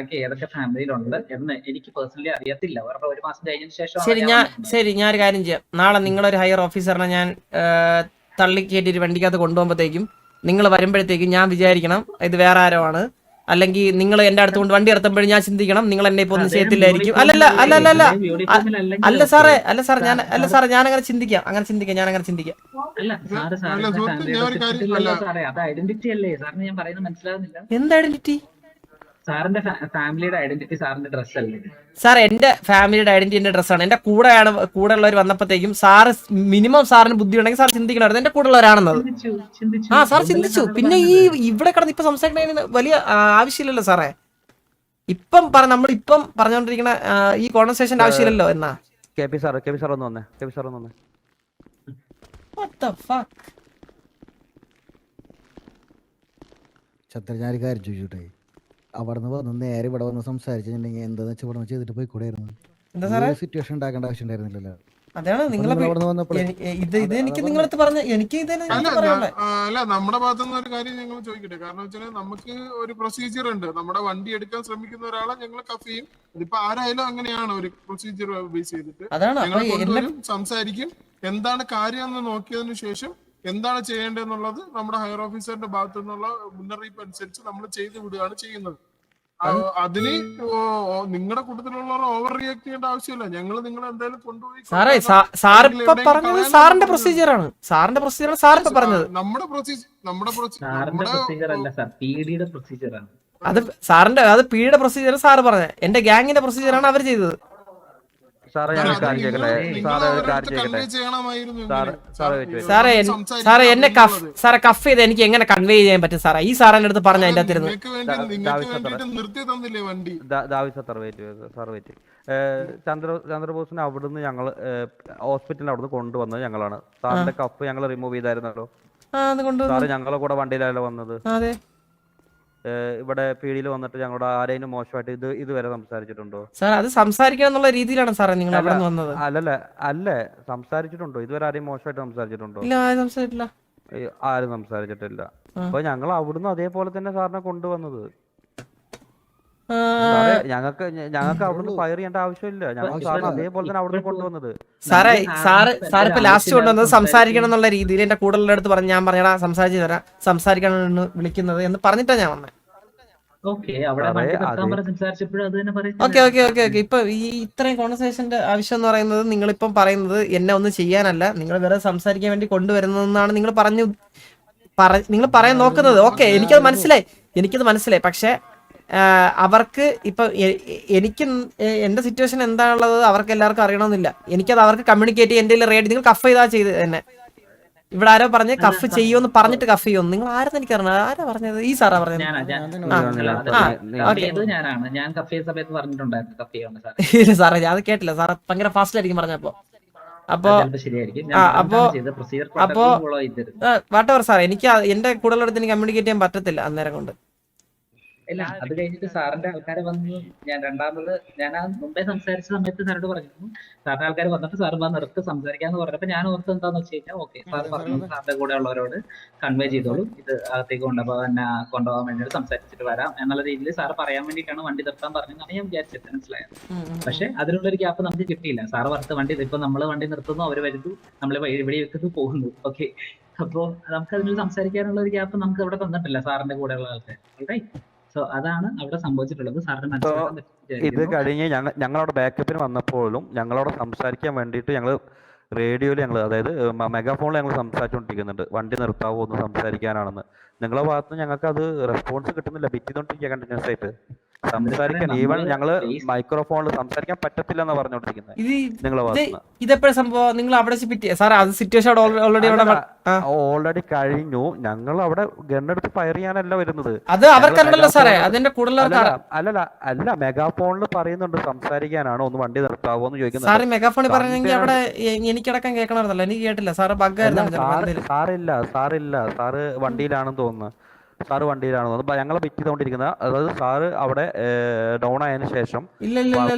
ഏതൊക്കെ ഫാമിലിയിലുണ്ട് എന്ന് എനിക്ക് പേഴ്സണലി അറിയത്തില്ല. അവരുടെ 1 മാസം കഴിഞ്ഞതിന് ശേഷം ശരി, ഞാൻ ഒരു കാര്യം ചെയ്യാം. നാളെ നിങ്ങളൊരു ഹയർ ഓഫീസറിനെ ഞാൻ തള്ളി കയറ്റിയിട്ട് വണ്ടിക്കകത്ത് കൊണ്ടുപോകുമ്പോഴത്തേക്കും നിങ്ങൾ വരുമ്പോഴത്തേക്കും ഞാൻ വിചാരിക്കണം ഇത് വേറെ ആരോ ആണ്, അല്ലെങ്കിൽ നിങ്ങൾ എന്റെ അടുത്ത് കൊണ്ട് വണ്ടി നിർത്തുമ്പോഴും ഞാൻ ചിന്തിക്കണം നിങ്ങൾ എന്നെ ഇപ്പൊ ഒന്നും ചെയ്യത്തില്ലായിരിക്കും. അല്ല സാറേ ഞാൻ അങ്ങനെ ചിന്തിക്കാം. എന്ത് ഐഡന്റിറ്റി? സാറിന്റെ ഫാമിലിയുടെ ഐഡന്റിറ്റി സാറിന്റെ ഡ്രസ് അല്ലേ സാർ? എന്റെ ഫാമിലിയുടെ ഐഡന്റിറ്റി എന്റെ ഡ്രസ്സാണ്. എന്റെ കൂടെ ഉള്ളവർ വന്നപ്പോഴത്തേക്കും സാറ് മിനിമം സാറിന് ബുദ്ധി ഉണ്ടെങ്കിൽ സാർ ചിന്തിക്കണമായിരുന്നു എന്റെ കൂടെ ഉള്ളവരാണെന്നത്. സാർ ചിന്തിച്ചു. പിന്നെ ഈ ഇവിടെ കിടന്ന് ഇപ്പൊ സംസാരിക്കുന്നതിന് വലിയ ആവശ്യമില്ലല്ലോ സാറേ. നമ്മളിപ്പം പറഞ്ഞുകൊണ്ടിരിക്കുന്ന ഈ കോൺവെർസേഷന്റെ ആവശ്യമില്ലല്ലോ. എന്നാ ഛത്രജാരിക്കാർ ചോദിച്ചോട്ടെ, അവിടെ നിന്ന് വന്ന് നേരെ ഇവിടെ വന്ന് സംസാരിച്ചിട്ടുണ്ടെങ്കിൽ എന്താന്ന് വെച്ചാൽ ഇവിടെ ചെയ്തിട്ട് പോയി കൂടെയായിരുന്നു. സിറ്റുവേഷൻ ഉണ്ടാക്കേണ്ട ആവശ്യം ഉണ്ടായിരുന്നില്ലല്ലോ. അതാണ് നിങ്ങളെ എനിക്ക് നിങ്ങളടുത്ത് പറഞ്ഞ എനിക്ക് അല്ല, നമ്മുടെ ഭാഗത്തുനിന്ന് ഒരു കാര്യം ഞങ്ങൾ ചോദിക്കട്ടെ. കാരണം വെച്ചാൽ നമുക്ക് ഒരു പ്രൊസീജിയർ ഉണ്ട്. നമ്മുടെ വണ്ടി എടുക്കാൻ ശ്രമിക്കുന്ന ഒരാളെ ഞങ്ങൾ കഫ് ചെയ്യും. ഇതിപ്പോ ആരായാലും അങ്ങനെയാണ് ഒരു പ്രൊസീജിയർ ബേസ് ചെയ്തിട്ട് ഞങ്ങൾ സംസാരിക്കും. എന്താണ് കാര്യം എന്ന് നോക്കിയതിനു ശേഷം എന്താണ് ചെയ്യേണ്ടതെന്നുള്ളത് നമ്മുടെ ഹയർ ഓഫീസറിന്റെ ഭാഗത്തു നിന്നുള്ള മുന്നറിയിപ്പ് അനുസരിച്ച് നമ്മൾ ചെയ്തു വിടുകയാണ് ചെയ്യുന്നത്. അതിന് നിങ്ങളുടെ കൂട്ടത്തിലുള്ളവർ ഓവർ റിയാക്ട് ചെയ്യേണ്ട ആവശ്യമില്ല. ഞങ്ങൾ നിങ്ങൾ എന്തായാലും കൊണ്ടുപോയി സാറിന്റെ പ്രൊസീജിയറാണ്. സാറിന്റെ പറഞ്ഞത് നമ്മുടെ അത് സാറിന്റെ അത് പിയുടെ പ്രൊസീജിയർ സാറ് പറഞ്ഞത്. എന്റെ ഗ്യാങ്ങിന്റെ പ്രൊസീജിയറാണ് അവർ ചെയ്തത്. സാറേ എന്നെ കഫ് ചെയ്ത് എനിക്ക് എങ്ങനെ കൺവേ ചെയ്യാൻ പറ്റും സാറേ? ഈ സാറിന്റെ അടുത്ത് പറഞ്ഞ അതിന്റെ അകത്തിരുന്ന് ചന്ദ്രബോസിനെ അവിടുന്ന് ഞങ്ങൾ ഹോസ്പിറ്റലിൽ അവിടുന്ന് കൊണ്ടുവന്നത് ഞങ്ങളാണ്. സാറിന്റെ കഫ് ഞങ്ങൾ റിമൂവ് ചെയ്തായിരുന്നല്ലോ. സാറ് ഞങ്ങളെ കൂടെ വണ്ടിയിലല്ലോ വന്നത്. ഇവിടെ പീടിയിൽ വന്നിട്ട് ഞങ്ങളുടെ ആരെയും മോശമായിട്ട് ഇതുവരെ സംസാരിച്ചിട്ടുണ്ടോ? സാർ അത് സംസാരിക്കണം എന്നുള്ള രീതിയിലാണ് സാറേ നിങ്ങൾ അവിടെ വന്നത്. അല്ലേ സംസാരിച്ചിട്ടുണ്ടോ? ഇതുവരെ ആരെയും മോശമായിട്ട് സംസാരിച്ചിട്ടുണ്ടോ? ആരും സംസാരിച്ചിട്ടില്ല. അപ്പൊ ഞങ്ങൾ അവിടുന്ന് അതേപോലെ തന്നെ സാറിനെ കൊണ്ടുവന്നത്. ഞങ്ങൾക്ക് അവിടുന്ന് ഫയർ ചെയ്യേണ്ട ആവശ്യമില്ല. ഞങ്ങൾ സാറിന് അതേപോലെ തന്നെ അവിടുന്ന് കൊണ്ടുവന്നത്. സാറിപ്പോ ലാസ്റ്റ് കൊണ്ടുവന്നത് സംസാരിക്കണം എന്നുള്ള രീതിയിൽ എന്റെ കൂടുതലുള്ള അടുത്ത് പറഞ്ഞു. ഞാൻ പറഞ്ഞാ സംസാരിച്ചു തരാം, സംസാരിക്കണം വിളിക്കുന്നത് എന്ന് പറഞ്ഞിട്ടാ ഞാൻ വന്നത്. ഓക്കെ. ഇപ്പൊ ഈ ഇത്രയും കോൺവെർസേഷന്റെ ആവശ്യം എന്ന് പറയുന്നത് നിങ്ങളിപ്പം പറയുന്നത് എന്നെ ഒന്നും ചെയ്യാനല്ല, നിങ്ങൾ വേറെ സംസാരിക്കാൻ വേണ്ടി കൊണ്ടുവരുന്നതെന്നാണ് നിങ്ങൾ നിങ്ങൾ പറയാൻ നോക്കുന്നത്. ഓക്കെ, എനിക്കത് മനസ്സിലായി. പക്ഷെ അവർക്ക് ഇപ്പൊ എനിക്ക് എന്റെ സിറ്റുവേഷൻ എന്താണുള്ളത് അവർക്ക് എല്ലാവർക്കും അറിയണമെന്നില്ല. എനിക്കത് അവർക്ക് കമ്മ്യൂണിക്കേറ്റ് ചെയ്യാൻ എന്റെ റേഡിയോ നിങ്ങൾ കഫ് ചെയ്താ ചെയ്ത് തന്നെ. ഇവിടെ ആരോ പറഞ്ഞ് കഫ് ചെയ്യുമെന്ന് പറഞ്ഞിട്ട് കഫ് ചെയ്യുമെന്ന്. നിങ്ങൾ ആരെന്ന് എനിക്കറിയണം. ആരാ പറഞ്ഞത്? ഈ സാറാ പറഞ്ഞത്. ഇല്ല സാറേ അത് കേട്ടില്ല. സാറ് ഭയങ്കര ഫാസ്റ്റ് ആയിരിക്കും പറഞ്ഞപ്പോ. അപ്പോ വാട്ടവർ സാർ, എനിക്ക് എന്റെ കൂടുതലെടുത്ത് എനിക്ക് കമ്മ്യൂണിക്കേറ്റ് ചെയ്യാൻ പറ്റത്തില്ല അന്നേരം കൊണ്ട്. ഇല്ല, അത് കഴിഞ്ഞിട്ട് സാറിന്റെ ആൾക്കാരെ വന്ന് ഞാൻ മുമ്പേ സംസാരിച്ച സമയത്ത് സാറോട് പറഞ്ഞിരുന്നു. സാറിന്റെ ആൾക്കാർ വന്നിട്ട് സാറ് നിർത്തി സംസാരിക്കാന്ന് പറഞ്ഞപ്പോ ഞാൻ ഓർത്ത് എന്താന്ന് വെച്ച് കഴിഞ്ഞാൽ ഓക്കെ സാർ പറഞ്ഞു സാറിന്റെ കൂടെ ഉള്ളവരോട് കൺവേ ചെയ്തോളൂ, ഇത് അകത്തേക്ക് കൊണ്ടുപോകാൻ വേണ്ടിയിട്ട് സംസാരിച്ചിട്ട് വരാം എന്നുള്ള രീതിയിൽ സാറ് പറയാൻ വേണ്ടിയിട്ടാണ് വണ്ടി നിർത്താൻ പറഞ്ഞതെന്നാണ് ഞാൻ വിചാരിച്ചത്. മനസ്സിലായത്. പക്ഷെ അതിനുള്ളൊരു ഗ്യാപ്പ് നമുക്ക് കിട്ടിയില്ല. സാറ് വണ്ടി ഇപ്പൊ നമ്മള് വണ്ടി നിർത്തുന്നു, അവര് വരുന്നു, നമ്മൾ ഇവിടെ വെക്കുന്നു, പോകുന്നു. ഓക്കെ, അപ്പോ നമുക്ക് അതിന് സംസാരിക്കാനുള്ള ഒരു ഗ്യാപ്പ് നമുക്ക് ഇവിടെ തന്നിട്ടില്ല സാറിന്റെ കൂടെയുള്ള ആൾക്കാർ. അതാണ് അവിടെ സംഭവിച്ചിട്ടുള്ളത്. ഇത് കഴിഞ്ഞ് ഞങ്ങളവിടെ ബാക്കപ്പിന് വന്നപ്പോഴും ഞങ്ങളവിടെ സംസാരിക്കാൻ വേണ്ടിയിട്ട് ഞങ്ങൾ റേഡിയോയിൽ അതായത് മെഗാഫോണിൽ ഞങ്ങൾ സംസാരിച്ചുകൊണ്ടിരിക്കുന്നുണ്ട്. വണ്ടി നിർത്താവോ ഒന്ന് സംസാരിക്കാനാണെന്ന്. നിങ്ങളെ ഭാഗത്ത് ഞങ്ങൾക്ക് അത് റെസ്പോൺസ് കിട്ടുന്നില്ല. ബിറ്റ് ചെയ്തോണ്ടിരിക്കുക കണ്ടിന്യൂസ് ആയിട്ട് സംസാരിക്കാൻ. ഈവൻ ഞങ്ങള് മൈക്രോഫോണിൽ സംസാരിക്കാൻ പറ്റത്തില്ല എന്ന് പറഞ്ഞോണ്ടിരിക്കുന്നത്. നിങ്ങളെ ഭാഗത്ത് ഇതെപ്പോഴും സംഭവം നിങ്ങൾ അവിടെ സിറ്റുവേഷൻ ഓൾറെഡി കഴിഞ്ഞു. ഞങ്ങൾ അവിടെ ഗണ്ണെടുത്ത് ഫയർ ചെയ്യാനല്ല വരുന്നത്. അത് അവർക്കല്ലല്ലോ സാറേ, അതിന്റെ അല്ല മെഗാഫോണിൽ പറയുന്നുണ്ട് സംസാരിക്കാനാണോ, ഒന്ന് വണ്ടി നിർത്താവോ എന്ന് ചോദിക്കുന്നത്. സാറ് മെഗാഫോണിൽ പറഞ്ഞെങ്കിൽ അവിടെ എനിക്കടക്കം കേൾക്കണമായിരുന്നല്ലോ. എനിക്ക് കേട്ടില്ല. സാറ് സാറില്ല സാറ് വണ്ടിയിലാണെന്ന് തോന്നുന്നു. സാറ് വണ്ടിയിലാണ് തോന്നുന്നു. ഞങ്ങളെ പിറ്റ് ചെയ്തോണ്ടിരിക്കുന്ന, അതായത് സാറ് അവിടെ ഡൗൺ ആയതിനു ശേഷം ഇല്ല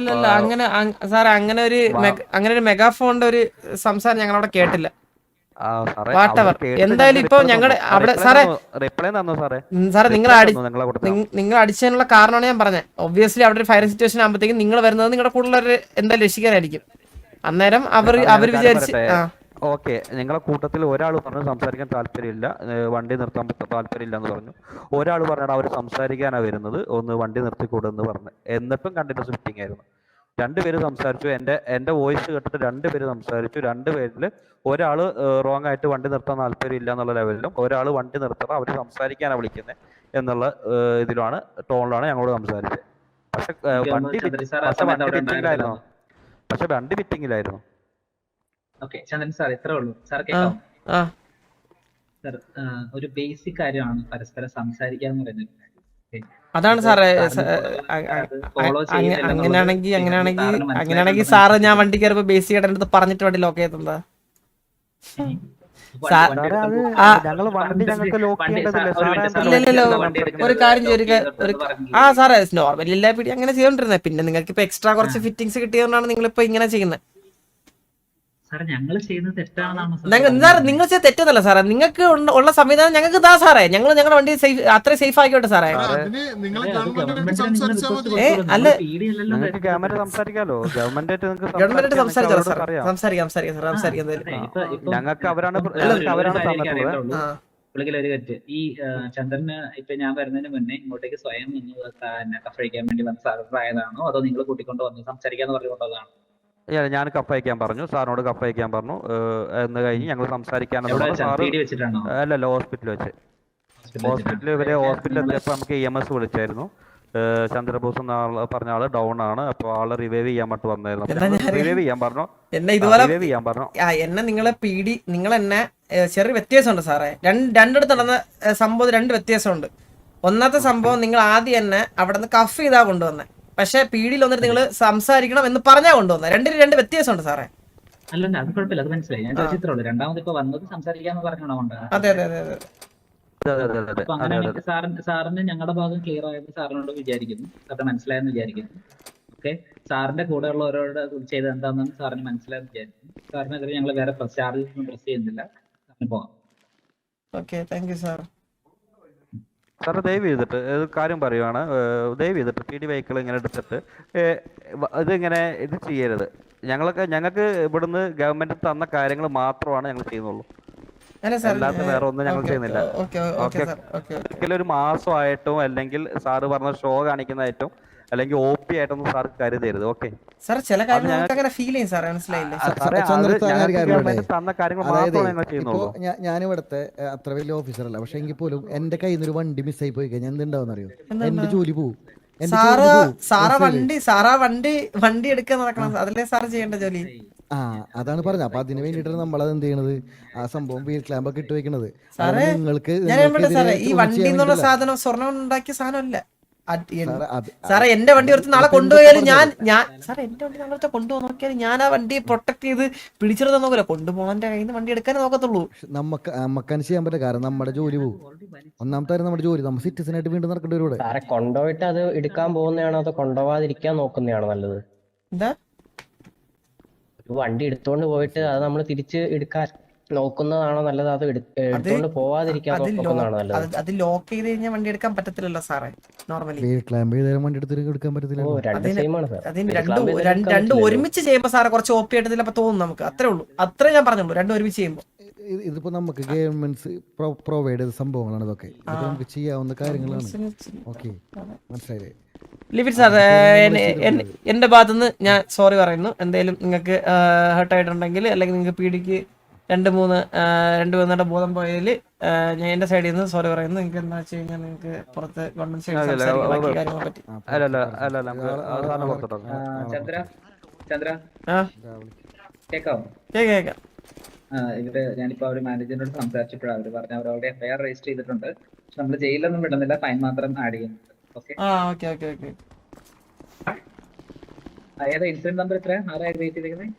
അങ്ങനെ സാറേ അങ്ങനെ ഒരു മെഗാഫോണിന്റെ ഒരു സംസാരം ഞങ്ങളവിടെ കേട്ടില്ല. വാട്ടവർ എന്തായാലും ഇപ്പൊ ഞങ്ങളുടെ അവിടെ സാറേ റിപ്ലൈ തന്നു സാറേ. സാറേ നിങ്ങൾ അടിച്ചതിനുള്ള കാരണമാണ് ഞാൻ പറഞ്ഞത്. ഒബ്വിയസ്ലി അവിടെ ഒരു ഫയർ സിറ്റുവേഷൻ ആകുമ്പോഴത്തേക്കും നിങ്ങൾ വരുന്നത് നിങ്ങളുടെ കൂടുതൽ എന്തായാലും രക്ഷിക്കാനായിരിക്കും. അന്നേരം അവർ വിചാരിച്ച് ഓക്കെ, നിങ്ങളെ കൂട്ടത്തിൽ ഒരാൾ പറഞ്ഞു സംസാരിക്കാൻ താല്പര്യമില്ല, വണ്ടി നിർത്താൻ താല്പര്യമില്ല എന്ന് പറഞ്ഞു. ഒരാൾ പറഞ്ഞാൽ അവർ സംസാരിക്കാനാണ് വരുന്നത്, ഒന്ന് വണ്ടി നിർത്തിക്കൂടെന്ന് പറഞ്ഞു. എന്നിട്ടും കണ്ടിന്യൂസ് മീറ്റിംഗ് ആയിരുന്നു. രണ്ടുപേര് സംസാരിച്ചു. എൻ്റെ വോയിസ് കേട്ടിട്ട് രണ്ടുപേര് സംസാരിച്ചു. രണ്ടുപേരിൽ ഒരാൾ റോങ് ആയിട്ട് വണ്ടി നിർത്താൻ താല്പര്യമില്ല എന്നുള്ള ലെവലിലും ഒരാൾ വണ്ടി നിർത്തണം അവർ സംസാരിക്കാനാണ് വിളിക്കുന്നത് എന്നുള്ള ഇതിലാണ് ടോണിലാണ് ഞങ്ങളോട് സംസാരിച്ചത്. പക്ഷെ വണ്ടി മീറ്റിംഗിലായിരുന്നു. ഓക്കെ ചന്ദ്രൻ സാർ ഇത്രേ ഉള്ളൂ. സാർ കേൾക്കാം. സാർ ഒരു ബേസിക് കാര്യമാണ് പരസ്പരം സംസാരിക്കാന്ന് പറയുന്നത്. അതാണ് സാറേ. അങ്ങനെയാണെങ്കിൽ സാറ് ഞാൻ വണ്ടി കയറിയപ്പോ ബേസിക് ആയിട്ട് അടുത്ത് പറഞ്ഞിട്ട് വണ്ടി ലോക്ക് ചെയ്തെന്താ? ഒരു കാര്യം സാറേ നോർമലി എല്ലാ പിടി അങ്ങനെ ചെയ്തോണ്ടിരുന്നത്. പിന്നെ നിങ്ങൾക്ക് ഇപ്പൊ എക്സ്ട്രാ കുറച്ച് ഫിറ്റിംഗ്സ് കിട്ടിയതുകൊണ്ടാണ് നിങ്ങളിപ്പോ ഇങ്ങനെ ചെയ്യുന്നത്. നിങ്ങൾ ചെയ്യുന്നത് തെറ്റാണെന്നാണ്. നിങ്ങൾ ചെയ്ത് തെറ്റൊന്നല്ല സാറേ. നിങ്ങൾക്ക് ഉള്ള സംവിധാനം ഞങ്ങൾക്ക് താ സാറേ. ഞങ്ങളുടെ വണ്ടി അത്ര സേഫ് ആയിക്കോട്ടെ സാറേ. അല്ല ഗവൺമെന്റ് സംസാരിക്കാലോ. ഗവൺമെന്റ് സംസാരിക്കാം. ഞങ്ങൾക്ക് അവരാണ് പുള്ളിക്കൊരു തെറ്റ്. ഈ ചന്ദ്രന് ഇപ്പൊ ഞാൻ വരുന്നതിന് മുന്നേ ഇങ്ങോട്ടേക്ക് സ്വയം കഫഴിക്കാൻ വേണ്ടി വന്ന സാറായതാണോ അതോ നിങ്ങൾ കൂട്ടിക്കൊണ്ട് വന്ന് സംസാരിക്കാന്ന് പറഞ്ഞുകൊണ്ടതാണ്? ഞാൻ കപ്പ് അയക്കാൻ പറഞ്ഞു, സാറിനോട് കപ്പ് അയക്കാൻ പറഞ്ഞു. എന്ന് കഴിഞ്ഞ് ഞങ്ങൾ സംസാരിക്കാനല്ലോ ഹോസ്പിറ്റലിൽ വെച്ച്. ഹോസ്പിറ്റലിൽ എത്തിയപ്പോൾ നമുക്ക് EMS വിളിച്ചായിരുന്നു. ചന്ദ്രബോസ് എന്ന പറഞ്ഞ ആള് ഡൗൺ ആണ്, അപ്പൊ ആള് റിവൈവ് ചെയ്യാൻ വേണ്ടി വന്നായിരുന്നു. റിവൈവ് ചെയ്യാൻ പറഞ്ഞു. എന്നെ നിങ്ങളെ നിങ്ങൾ എന്നെ ചെറിയ വ്യത്യാസമുണ്ട് സാറേ. രണ്ടിടത്ത് നടന്ന സംഭവം രണ്ട് വ്യത്യാസമുണ്ട്. ഒന്നാമത്തെ സംഭവം നിങ്ങൾ ആദ്യം എന്നെ അവിടെ നിന്ന് കഫ് ചെയ്താ കൊണ്ടുവന്നെ. പക്ഷെ പീഡിയിൽ വന്നിട്ട് നിങ്ങൾ സംസാരിക്കണം എന്ന് പറഞ്ഞാ കൊണ്ടുവന്ന. രണ്ട് വ്യത്യാസമുണ്ട് സാറേ. അല്ല അത് കുഴപ്പമില്ല, അത് മനസ്സിലായി. ഞാൻ ചോദിച്ചിട്ടുള്ളൂ. രണ്ടാമത് ഇപ്പൊ വന്നത് സംസാരിക്കാന്ന് പറഞ്ഞാണോ കൊണ്ടാ? അതെ. അപ്പൊ അങ്ങനെയാണെങ്കിൽ സാറിന് ഞങ്ങളുടെ ഭാഗം ക്ലിയർ ആയത് സാറിനോട് വിചാരിക്കുന്നു, സാറിന് മനസ്സിലായെന്ന് വിചാരിക്കുന്നു. ഓക്കെ, സാറിന്റെ കൂടെ ഉള്ളവരോട് ചെയ്ത് എന്താണെന്ന് സാറിന് മനസ്സിലായെന്ന് വിചാരിക്കുന്നു. സാറിനെതിരെ ഞങ്ങൾ വേറെ ചാർജസ് ഒന്നും പ്രസ് ചെയ്യുന്നില്ല. സാറിന് പോവാം. Okay, thank you sir. Sir ദയവ് ചെയ്തിട്ട് കാര്യം പറയുവാണ്. ദയവ് ചെയ്തിട്ട് PD വെഹിക്കിൾ ഇങ്ങനെ എടുത്തിട്ട് ഇതിങ്ങനെ ഇത് ചെയ്യരുത്. ഞങ്ങൾക്ക് ഇവിടുന്ന് ഗവൺമെന്റ് തന്ന കാര്യങ്ങൾ മാത്രമാണ് ഞങ്ങൾ ചെയ്യുന്നുള്ളൂ. അല്ലാത്ത വേറെ ഒന്നും ഞങ്ങൾ ചെയ്യുന്നില്ല. ഒരിക്കലും ഒരു മാസമായിട്ടും അല്ലെങ്കിൽ സാറ് പറഞ്ഞ ഷോ കാണിക്കുന്നതായിട്ടും അല്ലെങ്കിൽ OP ആയിട്ടൊന്നും സാർ കരുതരുത്. ഓക്കെ സാർ, ചില കാര്യങ്ങൾ അങ്ങനെ ഫീൽ ചെയ്യും സാറേ, മനസ്സിലായില്ലേ? തന്ന കാര്യങ്ങൾ മാത്രമാണ് ഞങ്ങൾ ചെയ്യുന്നുള്ളൂ. ഞാനിവിടുത്തെ അത്ര വലിയ ഓഫീസറല്ല, പക്ഷെ എങ്കിൽ പോലും എന്റെ കയ്യിൽ നിന്ന് ഒരു വണ്ടി മിസ്സായി പോയി കഴിഞ്ഞാൽ എന്തുണ്ടാവും അറിയോ? എന്റെ ജോലി പോവും. വണ്ടി എടുക്കാൻ നടക്കണം, അതല്ലേ സാറ് ചെയ്യേണ്ട ജോലി. അതാണ് പറഞ്ഞത്. അപ്പൊ അതിന് വേണ്ടിട്ടാണ് നമ്മളത് എന്ത് ചെയ്യണത്, ആ സംഭവം വീൽ ക്ലാമ്പ് ഒക്കെ ഇട്ട് വെക്കണത്. നിങ്ങൾക്ക് ഈ വണ്ടി എന്നുള്ള സാധനം സ്വർണ്ണം ഉണ്ടാക്കിയ സാധനമല്ല സാറേ. എന്റെ വണ്ടി ഒരുത്ത് നാളെ കൊണ്ടുപോയാലും സാറേ എന്റെ വണ്ടി നാളെ കൊണ്ടുപോകാൻ നോക്കിയാൽ ഞാൻ ആ വണ്ടി പ്രൊട്ടക്ട് ചെയ്ത് പിടിച്ചെടുത്താൽ നോക്കില്ല. കൊണ്ടുപോകാന്റെ കയ്യിൽ നിന്ന് വണ്ടി എടുക്കാനേ നോക്കത്തുള്ളൂ. നമുക്കത് ചെയ്യാൻ പറ്റില്ല, കാരണം നമ്മുടെ ജോലി പോകും. ഒന്നാമത്തെ കാര്യം നമ്മുടെ ജോലി, നമ്മൾ സിറ്റിസൺ ആയിട്ട് വീണ്ടും നടക്കേണ്ടി വരും. സാറെ കൊണ്ടുപോയിട്ട് അത് എടുക്കാൻ പോകുന്നതാണോ അതോ കൊണ്ടുപോകാതിരിക്കാൻ നോക്കുന്നതാണോ നല്ലത്? എന്താ വണ്ടി എടുത്തോണ്ട് പോയിട്ട് അത് നമ്മൾ തിരിച്ച് എടുക്കാൻ നോക്കുന്നതാണോ നല്ലത്, അത് എടുത്തോണ്ട് പോവാതിരിക്കാൻ നോക്കുന്നതാണോ നല്ലത്? അത് ലോക്ക് ചെയ്ത് കഴിഞ്ഞാൽ വണ്ടി എടുക്കാൻ പറ്റത്തില്ലല്ലോ സാറേ. നോർമലി രണ്ടും ഒരുമിച്ച് ചെയ്യുമ്പോ സാറേ കുറച്ച് OP ആയിട്ട് ചിലപ്പോ തോന്നും നമുക്ക്. അത്രേ ഉള്ളൂ, അത്രേ ഞാൻ പറഞ്ഞുള്ളൂ. രണ്ടും ഒരുമിച്ച് ചെയ്യുമ്പോ ഇതിപ്പോ നമുക്ക് ഗവൺമെന്റ് പ്രൊവൈഡ് ചെയ്ത സംഭവങ്ങളാണ് ഇതൊക്കെ. നമുക്ക് ചെയ്യാവുന്ന കാര്യങ്ങളാണ്. ഓക്കെ, മനസ്സിലായില്ലേ? ലിവിറ്റ് സാർ, എന്റെ ഭാഗത്തുനിന്ന് ഞാൻ സോറി പറയുന്നു. എന്തായാലും നിങ്ങൾക്ക് ഹേർട്ടായിട്ടുണ്ടെങ്കിൽ അല്ലെങ്കിൽ നിങ്ങൾക്ക് പീഡിക്ക് രണ്ട് മൂന്ന് ബോധം പോയതിൽ ഞാൻ എന്റെ സൈഡിൽ നിന്ന് സോറി പറയുന്നു. നിങ്ങൾക്ക് എന്താ വെച്ച് കഴിഞ്ഞാൽ നിങ്ങൾക്ക് പുറത്ത് ഗവൺമെന്റ് സൈഡിൽ സംസാരിക്കാൻ കാര്യങ്ങളെ പറ്റി. കേക്കാം. ഇവര് ഞാനിപ്പോ അവര് മാനേജറിനോട് സംസാരിച്ചപ്പോഴാണ് അവര് പറഞ്ഞ അവരവിടെ FIR രജിസ്റ്റർ ചെയ്തിട്ടുണ്ട്. പക്ഷെ നമ്മൾ ജയിലൊന്നും വിടുന്നില്ല, ഫൈൻ മാത്രം ആഡ് ചെയ്യുന്നുണ്ട്. ഏതാ ഇൻസിഡന്റ് നമ്പർ എത്ര? ആരാ വെയിറ്റ് ചെയ്തേക്കുന്നത്?